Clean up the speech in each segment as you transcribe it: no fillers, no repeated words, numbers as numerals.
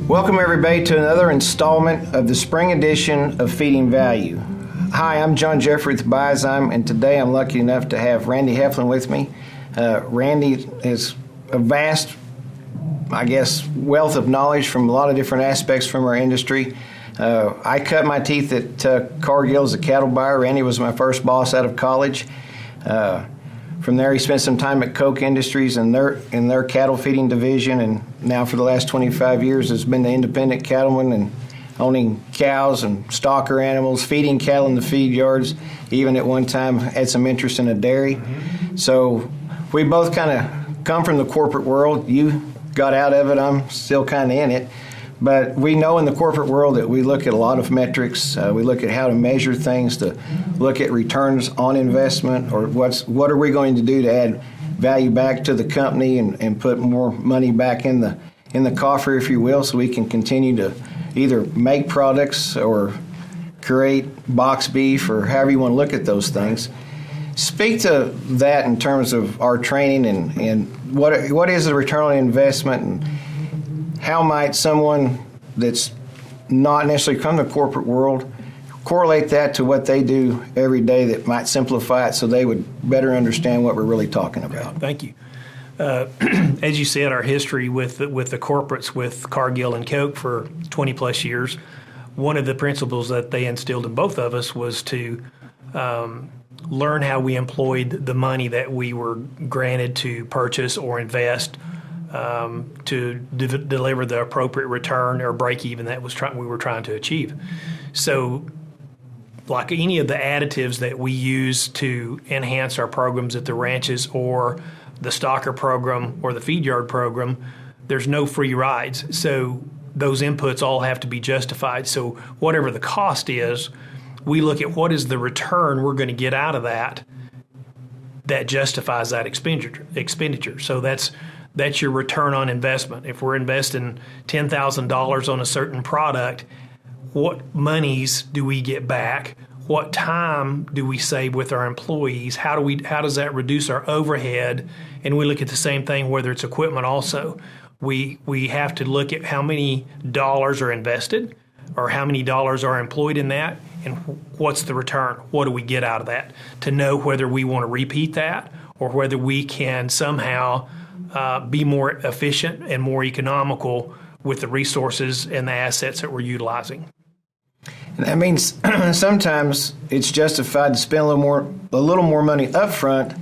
Welcome everybody to another installment of the spring edition of Feeding Value. Hi, I'm John Jeffrey with BioZyme, and today I'm lucky enough to have Randy Heflin with me. Randy is a vast, wealth of knowledge from a lot of different aspects from our industry. I cut my teeth at Cargill as a cattle buyer. Randy was my first boss out of college. From there, he spent some time at Koch Industries in their cattle feeding division, and now for the last 25 years has been the independent cattleman and owning cows and stocker animals, feeding cattle in the feed yards. Even at one time had some interest in a dairy. So we both kind of come from the corporate world. You got out of it. I'm still kind of in it. But we know in the corporate world that we look at a lot of metrics. We look at how to measure things, to look at returns on investment, or what are we going to do to add value back to the company and put more money back in the coffer, if you will, so we can continue to either make products or create box beef or however you want to look at those things. Speak to that in terms of our training and what is the return on investment, and how might someone that's not necessarily from the corporate world correlate that to what they do every day that might simplify it so they would better understand what we're really talking about? Thank you. As you said, our history with the corporates, with Cargill and Koch for 20 plus years, one of the principles that they instilled in both of us was to learn how we employed the money that we were granted to purchase or invest to deliver the appropriate return or break even that we were trying to achieve. So, like any of the additives that we use to enhance our programs at the ranches or the stocker program or the feed yard program, there's no free rides. So those inputs all have to be justified. So whatever the cost is, we look at what is the return we're going to get out of that justifies that expenditure. So that's your return on investment. If we're investing $10,000 on a certain product, what monies do we get back? What time do we save with our employees? How does that reduce our overhead? And we look at the same thing whether it's equipment also. We have to look at how many dollars are invested or how many dollars are employed in that, and what's the return? What do we get out of that? To know whether we want to repeat that or whether we can somehow be more efficient and more economical with the resources and the assets that we're utilizing. And that means sometimes it's justified to spend a little more money up front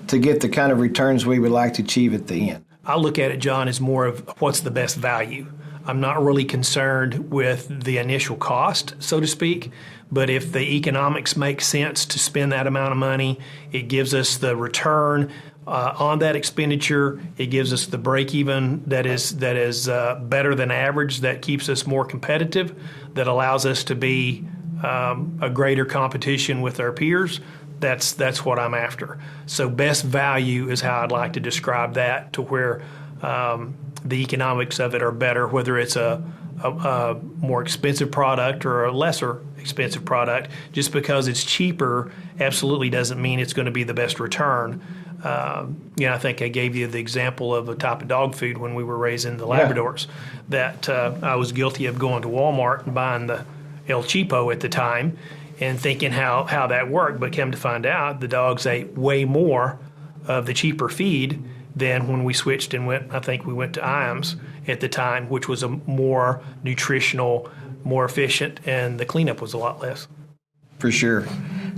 to get the kind of returns we would like to achieve at the end. I look at it, John, as more of what's the best value. I'm not really concerned with the initial cost, so to speak, but if the economics make sense to spend that amount of money, it gives us the return on that expenditure. It gives us the break even that is better than average, that keeps us more competitive, that allows us to be a greater competition with our peers. That's what I'm after. So best value is how I'd like to describe that, to where the economics of it are better, whether it's a more expensive product or a lesser expensive product. Just because it's cheaper absolutely doesn't mean it's going to be the best return. I think I gave you the example of a type of dog food when we were raising the Labradors, that I was guilty of going to Walmart and buying the El Cheapo at the time and thinking how that worked, but came to find out the dogs ate way more of the cheaper feed than when we switched and went to Iams at the time, which was a more nutritional, more efficient, and the cleanup was a lot less. For sure.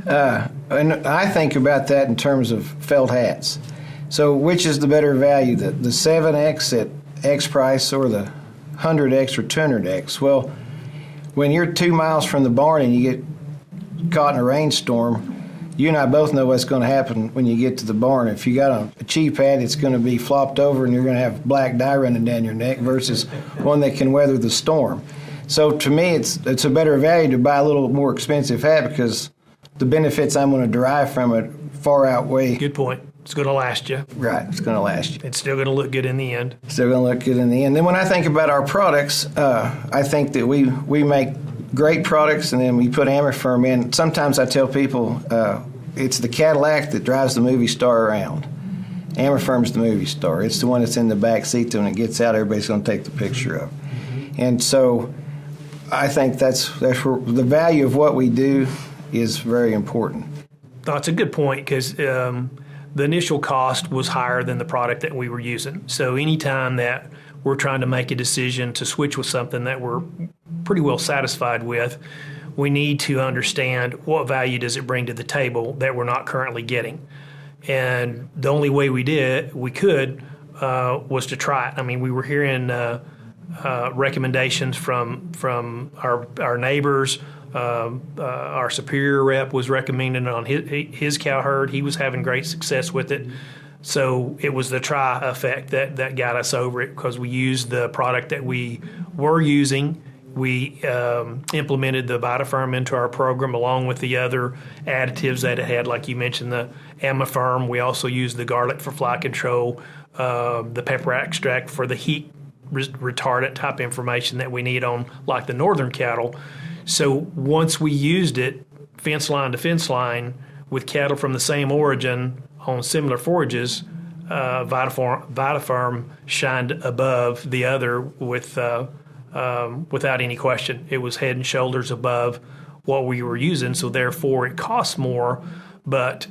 And I think about that in terms of felt hats. So which is the better value, the 7X at X price or the 100X or 200X? Well, when you're 2 miles from the barn and you get caught in a rainstorm, you and I both know what's going to happen when you get to the barn. If you got a cheap hat, it's going to be flopped over and you're going to have black dye running down your neck versus one that can weather the storm. So to me, it's a better value to buy a little more expensive hat because the benefits I'm going to derive from it far outweigh. Good point. It's going to last you. Right, it's going to last you. It's still going to look good in the end. Still going to look good in the end. Then when I think about our products, I think that we make great products and then we put Amerfirm in. Sometimes I tell people it's the Cadillac that drives the movie star around. Amerfirm's the movie star. It's the one that's in the back seat, that when it gets out, everybody's going to take the picture of. And so I think that's where the value of what we do is very important. No, it's a good point because the initial cost was higher than the product that we were using. So anytime that we're trying to make a decision to switch with something that we're pretty well satisfied with, we need to understand what value does it bring to the table that we're not currently getting. And the only way we could was to try it. I mean, we were hearing recommendations from our neighbors. Our superior rep was recommending it on his cow herd. He was having great success with it. So it was the try effect that got us over it because we used the product that we were using. We implemented the BioZyme into our program along with the other additives that it had, like you mentioned, the Amifirm. We also used the garlic for fly control, the pepper extract for the heat retardant type information that we need on like the northern cattle. So once we used it fence line to fence line with cattle from the same origin on similar forages, VitaFarm shined above the other without any question. It was head and shoulders above what we were using, so therefore it costs more, but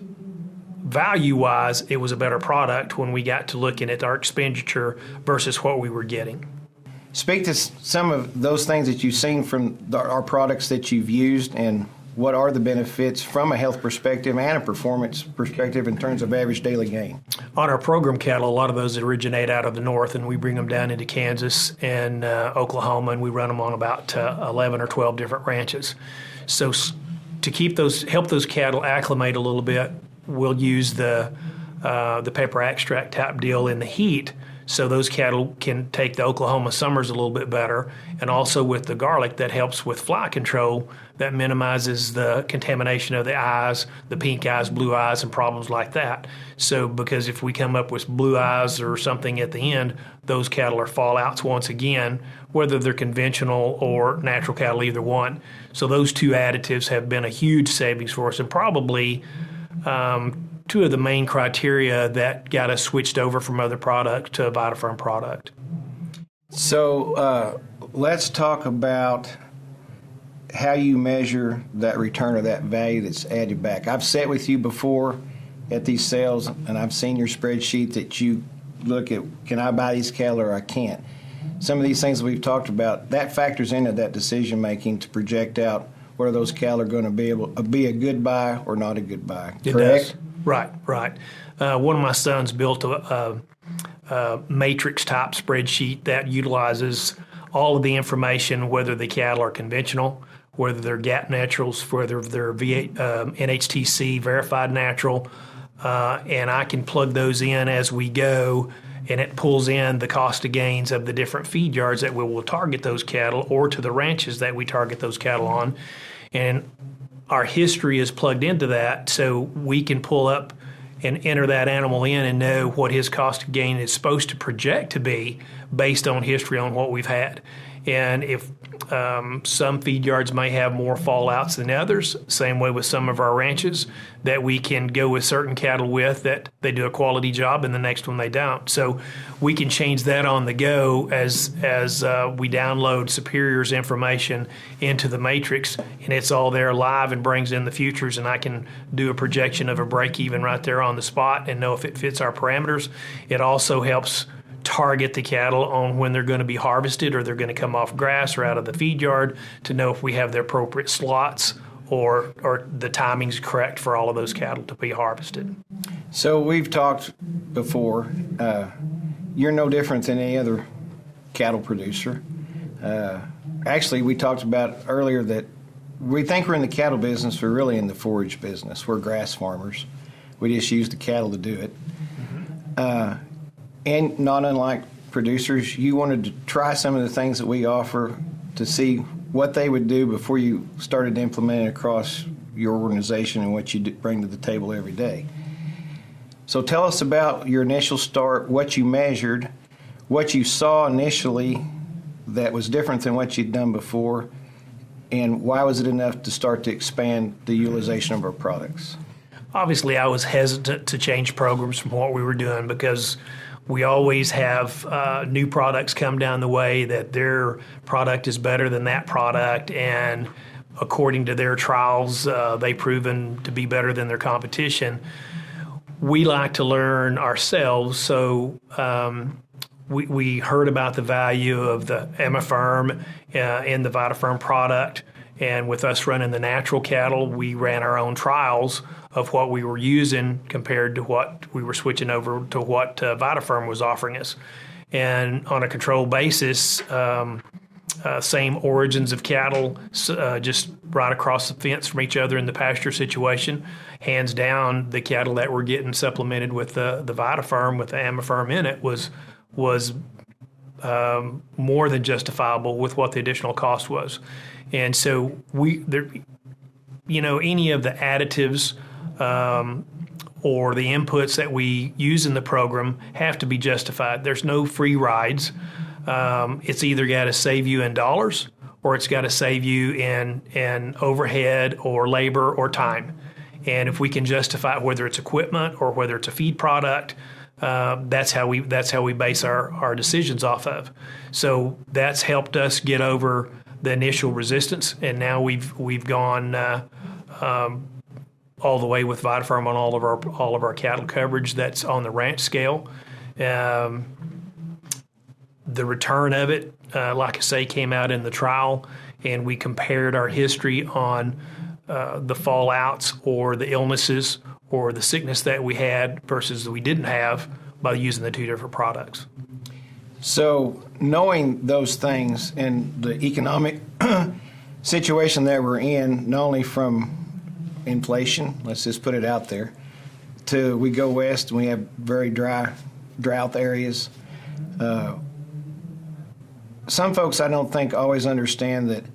value-wise, it was a better product when we got to looking at our expenditure versus what we were getting. Speak to some of those things that you've seen from our products that you've used, and what are the benefits from a health perspective and a performance perspective in terms of average daily gain? On our program cattle, a lot of those originate out of the north, and we bring them down into Kansas and Oklahoma, and we run them on about 11 or 12 different ranches. So to help those cattle acclimate a little bit, we'll use the pepper extract type deal in the heat, so those cattle can take the Oklahoma summers a little bit better. And also with the garlic, that helps with fly control, that minimizes the contamination of the eyes, the pink eyes, blue eyes, and problems like that. So because if we come up with blue eyes or something at the end, those cattle are fallouts once again, whether they're conventional or natural cattle, either one. So those two additives have been a huge savings for us, and probably two of the main criteria that got us switched over from other product to a VitaFarm product. So let's talk about how you measure that return of that value that's added back. I've sat with you before at these sales, and I've seen your spreadsheet that you look at, can I buy these cattle or I can't? Some of these things that we've talked about, that factors into that decision making to project out whether those cattle are going to be able to be a good buy or not a good buy. It correct? Does. Right. One of my sons built a matrix type spreadsheet that utilizes all of the information, whether the cattle are conventional, whether they're GAP naturals, whether they're NHTC verified natural, and I can plug those in as we go, and it pulls in the cost of gains of the different feed yards that we will target those cattle, or to the ranches that we target those cattle on. And our history is plugged into that, so we can pull up and enter that animal in and know what his cost of gain is supposed to project to be based on history on what we've had. And if some feed yards may have more fallouts than others, same way with some of our ranches, that we can go with certain cattle with that they do a quality job and the next one they don't. So we can change that on the go as we download Superior's information into the matrix, and it's all there live and brings in the futures, and I can do a projection of a break even right there on the spot and know if it fits our parameters. It also helps target the cattle on when they're going to be harvested or they're going to come off grass or out of the feed yard to know if we have the appropriate slots or the timing's correct for all of those cattle to be harvested. So we've talked before, you're no different than any other cattle producer. Actually, we talked about earlier that we think we're in the cattle business, we're really in the forage business. We're grass farmers. We just use the cattle to do it. Mm-hmm. And not unlike producers, you wanted to try some of the things that we offer to see what they would do before you started implementing across your organization and what you bring to the table every day. So tell us about your initial start, what you measured, what you saw initially that was different than what you'd done before, and why was it enough to start to expand the utilization of our products? Obviously, I was hesitant to change programs from what we were doing because We always have new products come down the way that their product is better than that product, and according to their trials, they've proven to be better than their competition. We like to learn ourselves, so we heard about the value of the Emiferm and the VitaFerm product, and with us running the natural cattle, we ran our own trials of what we were using compared to what we were switching over to what VitaFerm was offering us. And on a controlled basis, same origins of cattle, just right across the fence from each other in the pasture situation. Hands down, the cattle that were getting supplemented with the VitaFerm, with the Emiferm in it, was more than justifiable with what the additional cost was. And so any of the additives or the inputs that we use in the program have to be justified. There's no free rides. It's either got to save you in dollars or it's got to save you in overhead or labor or time. And if we can justify whether it's equipment or whether it's a feed product, that's how we base our decisions off of. So that's helped us get over the initial resistance, and now we've gone all the way with VitaFerm on all of our cattle coverage that's on the ranch scale. The return of it, like I say, came out in the trial, and we compared our history on the fallouts or the illnesses or the sickness that we had versus we didn't have by using the two different products. So knowing those things and the economic situation that we're in, not only from inflation, let's just put it out there, to we go west and we have very drought areas. Some folks, I don't think, always understand that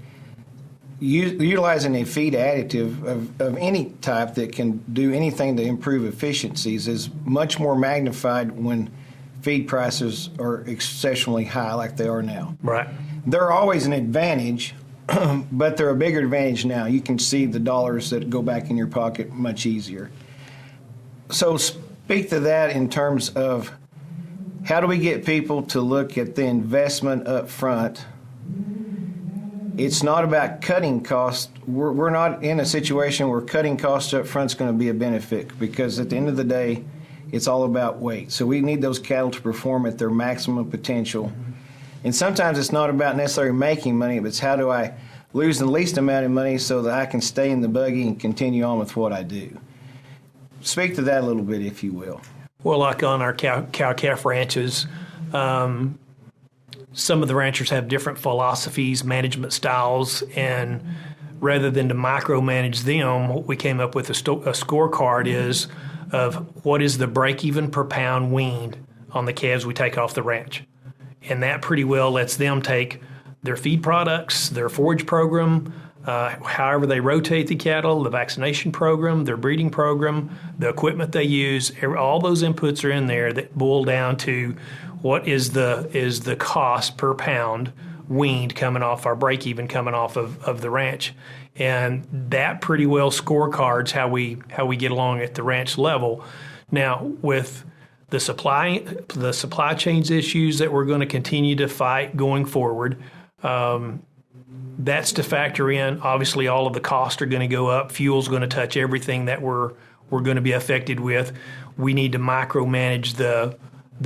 utilizing a feed additive of any type that can do anything to improve efficiencies is much more magnified when feed prices are exceptionally high like they are now. Right. They're always an advantage, but they're a bigger advantage now. You can see the dollars that go back in your pocket much easier. So speak to that in terms of how do we get people to look at the investment up front. It's not about cutting costs. We're not in a situation where cutting costs up front is going to be a benefit, because at the end of the day, it's all about weight. So we need those cattle to perform at their maximum potential. And sometimes it's not about necessarily making money, but it's how do I lose the least amount of money so that I can stay in the buggy and continue on with what I do. Speak to that a little bit, if you will. Well, like on our cow-calf ranches, some of the ranchers have different philosophies, management styles, and rather than to micromanage them, what we came up with a scorecard is of what is the break-even per pound weaned on the calves we take off the ranch. And that pretty well lets them take their feed products, their forage program, however they rotate the cattle, the vaccination program, their breeding program, the equipment they use. All those inputs are in there that boil down to what is the cost per pound weaned coming off our break-even coming off of the ranch. And that pretty well scorecards how we get along at the ranch level. Now, with the supply chains issues that we're going to continue to fight going forward, that's to factor in. Obviously, all of the costs are going to go up. Fuel's going to touch everything that we're going to be affected with. We need to micromanage the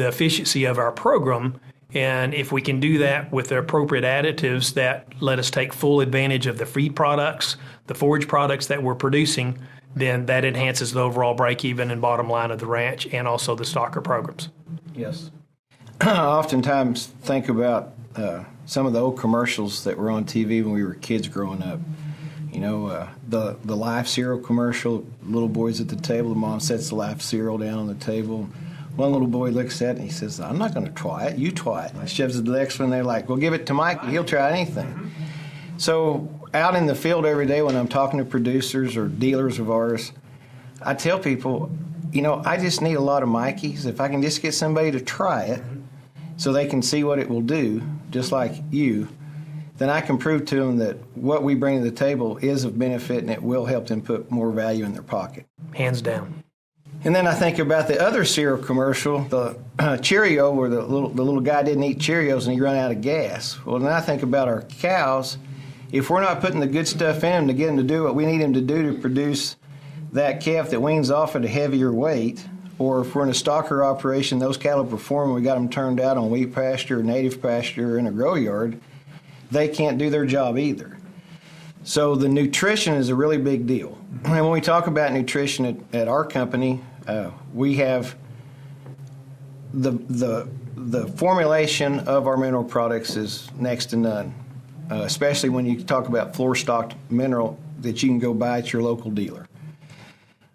efficiency of our program. And if we can do that with the appropriate additives that let us take full advantage of the feed products, the forage products that we're producing, then that enhances the overall break-even and bottom line of the ranch and also the stocker programs. Yes. I oftentimes think about some of the old commercials that were on TV when we were kids growing up. You know, the Life cereal commercial, little boys at the table, the mom sets the Life cereal down on the table. One little boy looks at it and he says, "I'm not going to try it, you try it." And shoves the next one, they're like, "Well, give it to Mike, he'll try anything." So out in the field every day when I'm talking to producers or dealers of ours, I tell people, you know, I just need a lot of Mikeys. If I can just get somebody to try it so they can see what it will do, just like you, then I can prove to them that what we bring to the table is of benefit and it will help them put more value in their pocket. Hands down. And then I think about the other cereal commercial, the Cheerio, where the little guy didn't eat Cheerios and he ran out of gas. Well, then I think about our cows. If we're not putting the good stuff in them to get them to do what we need them to do to produce that calf that weans off at a heavier weight, or if we're in a stocker operation, those cattle perform and we got them turned out on wheat pasture, native pasture, or in a grow yard, they can't do their job either. So the nutrition is a really big deal. And when we talk about nutrition at our company, we have the formulation of our mineral products is next to none, especially when you talk about floor-stocked mineral that you can go buy at your local dealer.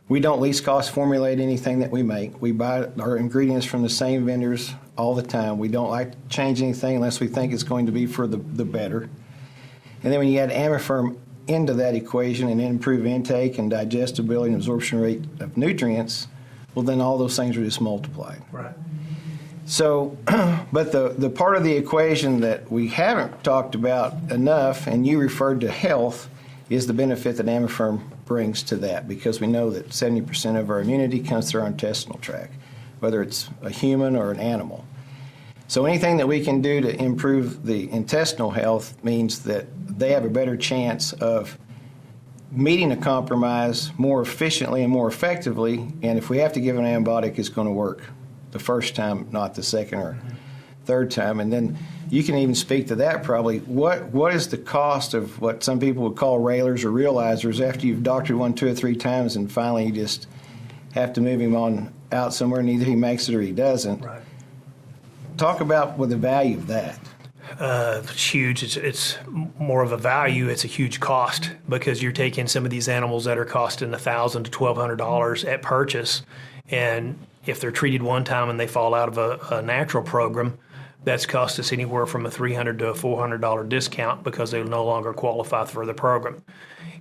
We don't least cost formulate anything that we make. We buy our ingredients from the same vendors all the time. We don't like to change anything unless we think it's going to be for the better. And then when you add Amifirm into that equation and improve intake and digestibility and absorption rate of nutrients, well, then all those things are just multiplied. Right. So, but the part of the equation that we haven't talked about enough, and you referred to health, is the benefit that Amifirm brings to that, because we know that 70% of our immunity comes through our intestinal tract, whether it's a human or an animal. So anything that we can do to improve the intestinal health means that they have a better chance of meeting a compromise more efficiently and more effectively, and if we have to give an antibiotic, it's going to work the first time, not the second or third time. And then you can even speak to that probably. What is the cost of what some people would call railers or realizers after you've doctored one 2 or 3 times and finally you just have to move him on out somewhere and either he makes it or he doesn't? Right. Talk about the value of that. It's huge. It's more of a value. It's a huge cost because you're taking some of these animals that are costing $1,000 to $1,200 at purchase, and if they're treated one time and they fall out of a natural program, that's cost us anywhere from a $300 to a $400 discount because they no longer qualify for the program.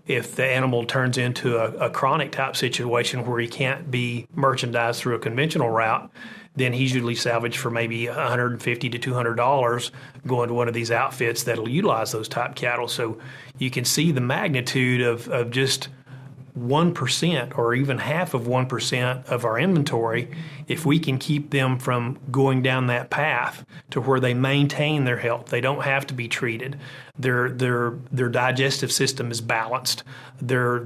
If the animal turns into a chronic type situation where he can't be merchandised through a conventional route, then he's usually salvaged for maybe $150 to $200 going to one of these outfits that'll utilize those type cattle. So you can see the magnitude of just 1% or even half of 1% of our inventory, if we can keep them from going down that path to where they maintain their health. They don't have to be treated. Their digestive system is balanced. Their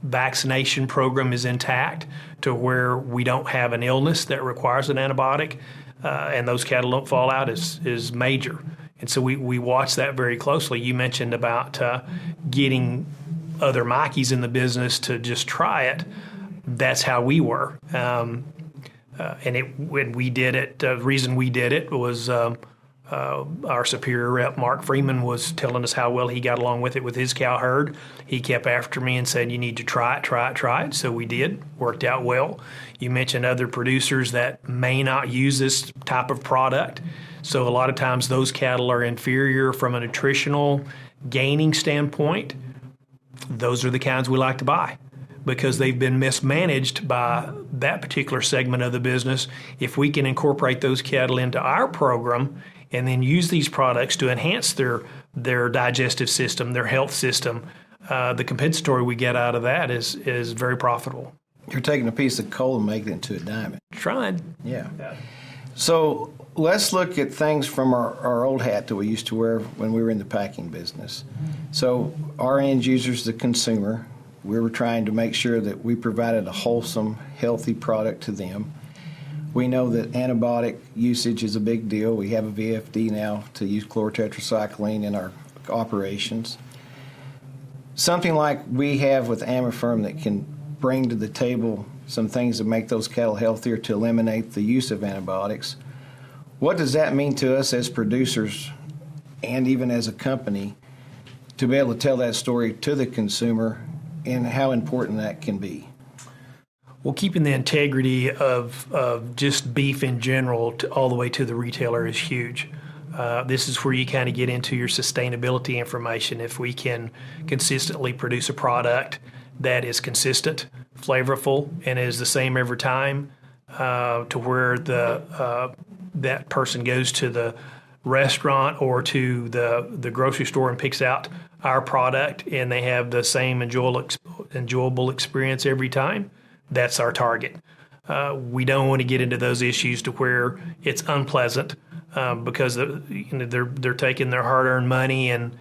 vaccination program is intact to where we don't have an illness that requires an antibiotic, and those cattle don't fall out is major. And so we watch that very closely. You mentioned about getting other Mikeys in the business to just try it. That's how we were. And when we did it, the reason we did it was our superior rep, Mark Freeman, was telling us how well he got along with it with his cow herd. He kept after me and said, you need to try it. So we did. Worked out well. You mentioned other producers that may not use this type of product. So a lot of times those cattle are inferior from a nutritional gaining standpoint. Those are the kinds we like to buy because they've been mismanaged by that particular segment of the business. If we can incorporate those cattle into our program and then use these products to enhance their digestive system, their health system, the compensatory we get out of that is very profitable. You're taking a piece of coal and making it into a diamond. Trying. Yeah. So let's look at things from our old hat that we used to wear when we were in the packing business. So our end users, the consumer, we were trying to make sure that we provided a wholesome, healthy product to them. We know that antibiotic usage is a big deal. We have a VFD now to use chlorotetracycline in our operations. Something like we have with Amifirm that can bring to the table some things that make those cattle healthier to eliminate the use of antibiotics. What does that mean to us as producers and even as a company to be able to tell that story to the consumer and how important that can be? Well, keeping the integrity of just beef in general all the way to the retailer is huge. This is where you kind of get into your sustainability information. If we can consistently produce a product that is consistent, flavorful, and is the same every time, to where that person goes to the restaurant or to the grocery store and picks out our product and they have the same enjoyable experience every time, that's our target. We don't want to get into those issues to where it's unpleasant because they're taking their hard-earned money and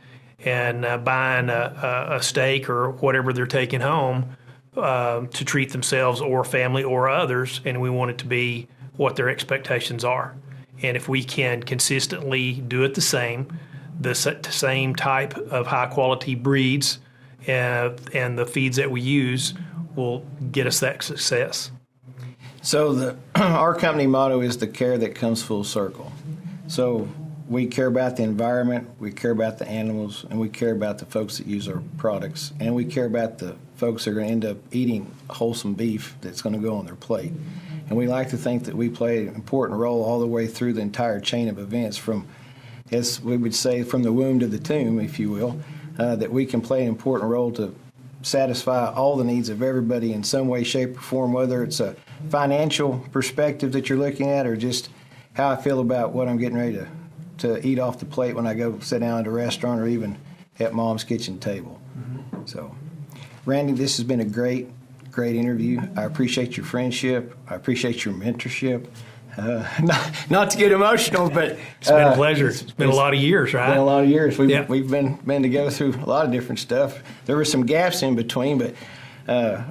buying a steak or whatever they're taking home to treat themselves or family or others, and we want it to be what their expectations are. And if we can consistently do it the same type of high-quality breeds and the feeds that we use will get us that success. So our company motto is the care that comes full circle. So we care about the environment, we care about the animals, and we care about the folks that use our products, and we care about the folks that are going to end up eating wholesome beef that's going to go on their plate. And we like to think that we play an important role all the way through the entire chain of events, from, as we would say, from the womb to the tomb, if you will, that we can play an important role to satisfy all the needs of everybody in some way, shape, or form, whether it's a financial perspective that you're looking at or just how I feel about what I'm getting ready to eat off the plate when I go sit down at a restaurant or even at Mom's kitchen table. Mm-hmm. So, Randy, this has been a great interview. I appreciate your friendship. I appreciate your mentorship. Not to get emotional, but it's been a pleasure. It's been a lot of years, right? It's been a lot of years. We've been together through a lot of different stuff. There were some gaps in between, but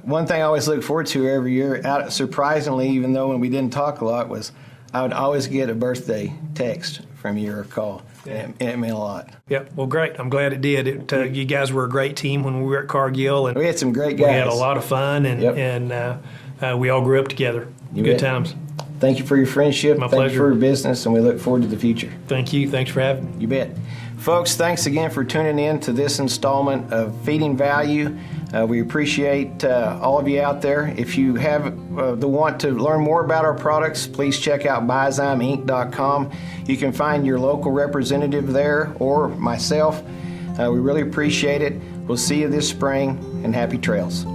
one thing I always look forward to every year, surprisingly, even though when we didn't talk a lot, was I would always get a birthday text from you or a call. Yeah. And it meant a lot. Yep. Well, great. I'm glad it did. You guys were a great team when we were at Cargill. And we had some great guys. We had a lot of fun, and we all grew up together. Good times. Thank you for your friendship. My pleasure. Thank you for your business, and we look forward to the future. Thank you. Thanks for having me. You bet. Folks, thanks again for tuning in to this installment of Feeding Value. We appreciate all of you out there. If you have the want to learn more about our products, please check out BioZymeInc.com. You can find your local representative there or myself. We really appreciate it. We'll see you this spring, and happy trails.